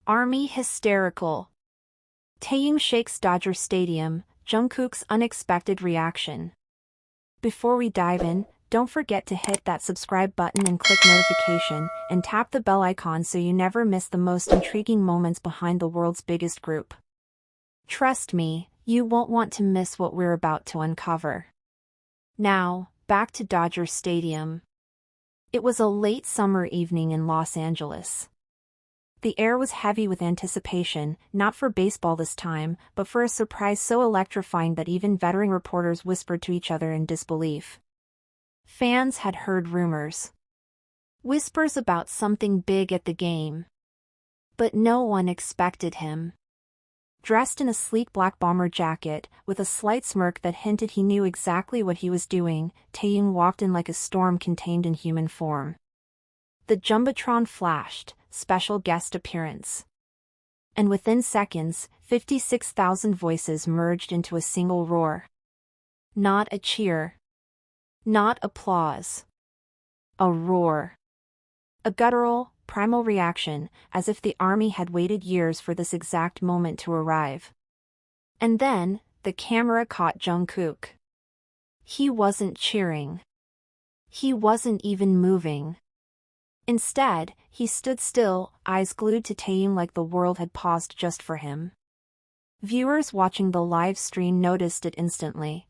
Army hysterical. Taehyung shakes Dodger Stadium, Jungkook's unexpected reaction. Before we dive in, don't forget to hit that subscribe button and click notification, and tap the bell icon so you never miss the most intriguing moments behind the world's biggest group. Trust me, you won't want to miss what we're about to uncover. Now, back to Dodger Stadium. It was a late summer evening in Los Angeles. The air was heavy with anticipation, not for baseball this time, but for a surprise so electrifying that even veteran reporters whispered to each other in disbelief. Fans had heard rumors. Whispers about something big at the game. But no one expected him. Dressed in a sleek black bomber jacket, with a slight smirk that hinted he knew exactly what he was doing, Taehyung walked in like a storm contained in human form. The Jumbotron flashed, special guest appearance. And within seconds, 56,000 voices merged into a single roar. Not a cheer. Not applause. A roar. A guttural, primal reaction, as if the army had waited years for this exact moment to arrive. And then, the camera caught Jungkook. He wasn't cheering. He wasn't even moving. Instead, he stood still, eyes glued to Taehyung like the world had paused just for him. Viewers watching the live stream noticed it instantly.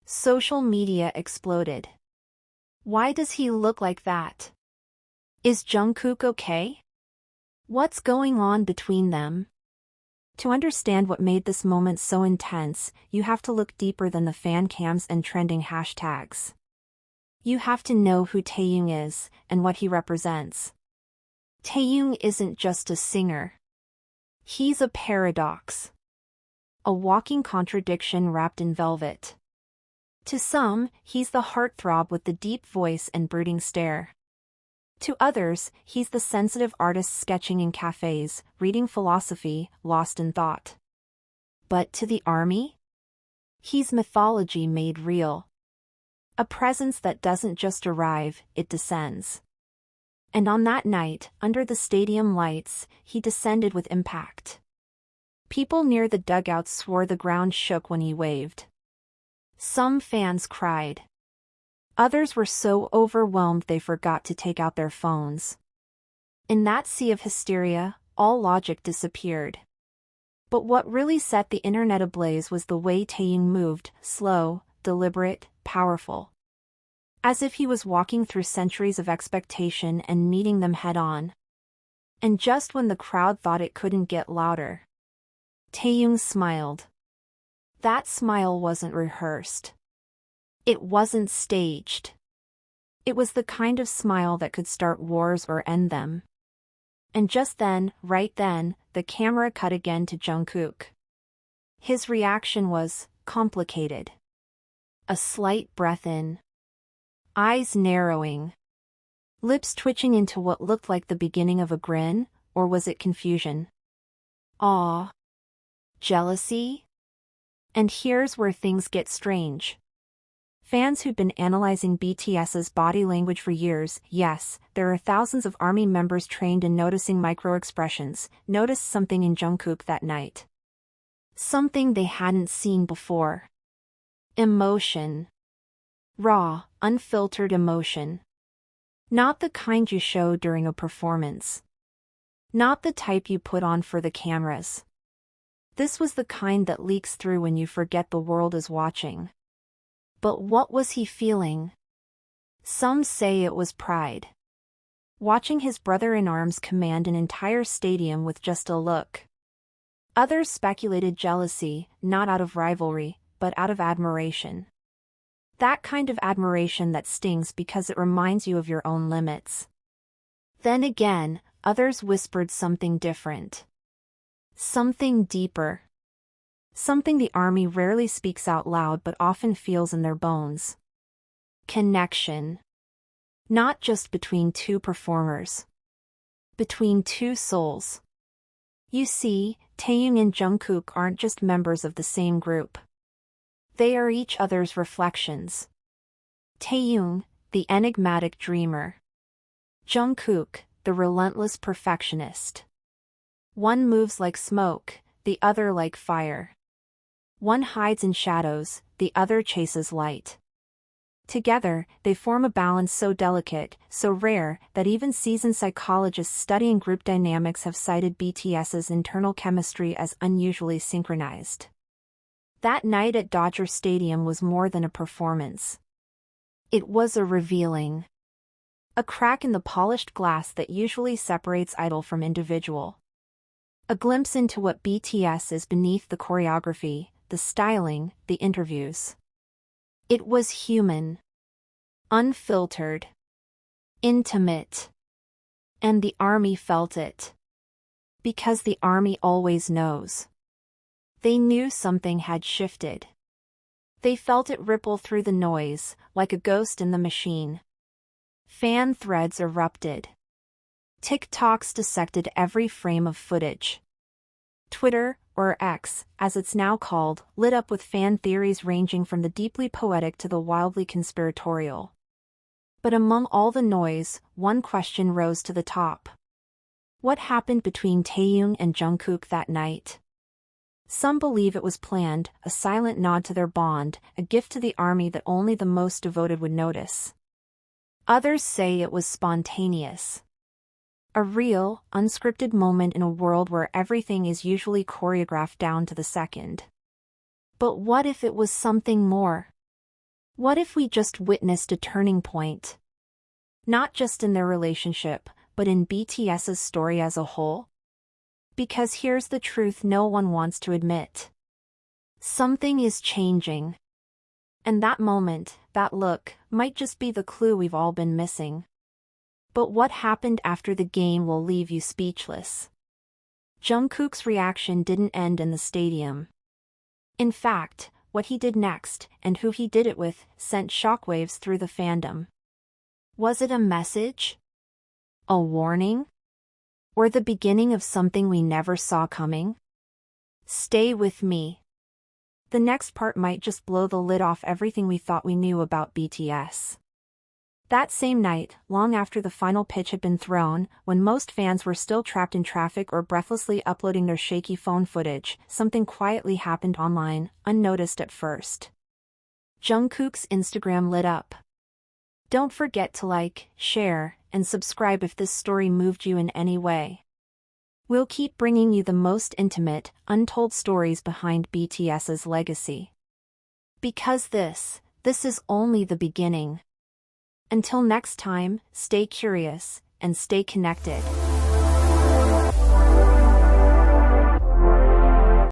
Social media exploded. Why does he look like that? Is Jungkook okay? What's going on between them? To understand what made this moment so intense, you have to look deeper than the fan cams and trending hashtags. You have to know who Taehyung is, and what he represents. Taehyung isn't just a singer. He's a paradox. A walking contradiction wrapped in velvet. To some, he's the heartthrob with the deep voice and brooding stare. To others, he's the sensitive artist sketching in cafes, reading philosophy, lost in thought. But to the army? He's mythology made real. A presence that doesn't just arrive, it descends. And on that night, under the stadium lights, he descended with impact. People near the dugouts swore the ground shook when he waved. Some fans cried. Others were so overwhelmed they forgot to take out their phones. In that sea of hysteria, all logic disappeared. But what really set the internet ablaze was the way Taehyung moved, slow, deliberate, powerful. As if he was walking through centuries of expectation and meeting them head-on. And just when the crowd thought it couldn't get louder, Taehyung smiled. That smile wasn't rehearsed. It wasn't staged. It was the kind of smile that could start wars or end them. And just then, right then, the camera cut again to Jungkook. His reaction was complicated. A slight breath in. Eyes narrowing. Lips twitching into what looked like the beginning of a grin, or was it confusion? Awe? Jealousy? And here's where things get strange. Fans who'd been analyzing BTS's body language for years, yes, there are thousands of ARMY members trained in noticing micro-expressions, noticed something in Jungkook that night. Something they hadn't seen before. Emotion. Raw, unfiltered emotion. Not the kind you show during a performance. Not the type you put on for the cameras. This was the kind that leaks through when you forget the world is watching. But what was he feeling? Some say it was pride. Watching his brother-in-arms command an entire stadium with just a look. Others speculated jealousy, not out of rivalry, but out of admiration. That kind of admiration that stings because it reminds you of your own limits. Then again, others whispered something different. Something deeper. Something the army rarely speaks out loud but often feels in their bones. Connection. Not just between two performers. Between two souls. You see, Taehyung and Jungkook aren't just members of the same group. They are each other's reflections. Taehyung, the enigmatic dreamer. Jungkook, the relentless perfectionist. One moves like smoke, the other like fire. One hides in shadows, the other chases light. Together, they form a balance so delicate, so rare, that even seasoned psychologists studying group dynamics have cited BTS's internal chemistry as unusually synchronized. That night at Dodger Stadium was more than a performance. It was a revealing. A crack in the polished glass that usually separates idol from individual. A glimpse into what BTS is beneath the choreography, the styling, the interviews. It was human. Unfiltered. Intimate. And the ARMY felt it. Because the ARMY always knows. They knew something had shifted. They felt it ripple through the noise, like a ghost in the machine. Fan threads erupted. TikToks dissected every frame of footage. Twitter, or X, as it's now called, lit up with fan theories ranging from the deeply poetic to the wildly conspiratorial. But among all the noise, one question rose to the top. What happened between Taehyung and Jungkook that night? Some believe it was planned, a silent nod to their bond, a gift to the ARMY that only the most devoted would notice. Others say it was spontaneous. A real, unscripted moment in a world where everything is usually choreographed down to the second. But what if it was something more? What if we just witnessed a turning point? Not just in their relationship, but in BTS's story as a whole? Because here's the truth no one wants to admit. Something is changing. And that moment, that look, might just be the clue we've all been missing. But what happened after the game will leave you speechless. Jungkook's reaction didn't end in the stadium. In fact, what he did next, and who he did it with, sent shockwaves through the fandom. Was it a message? A warning? Or the beginning of something we never saw coming? Stay with me. The next part might just blow the lid off everything we thought we knew about BTS. That same night, long after the final pitch had been thrown, when most fans were still trapped in traffic or breathlessly uploading their shaky phone footage, something quietly happened online, unnoticed at first. Jungkook's Instagram lit up. Don't forget to like, share, and subscribe if this story moved you in any way. We'll keep bringing you the most intimate, untold stories behind BTS's legacy. Because this is only the beginning. Until next time, stay curious, and stay connected.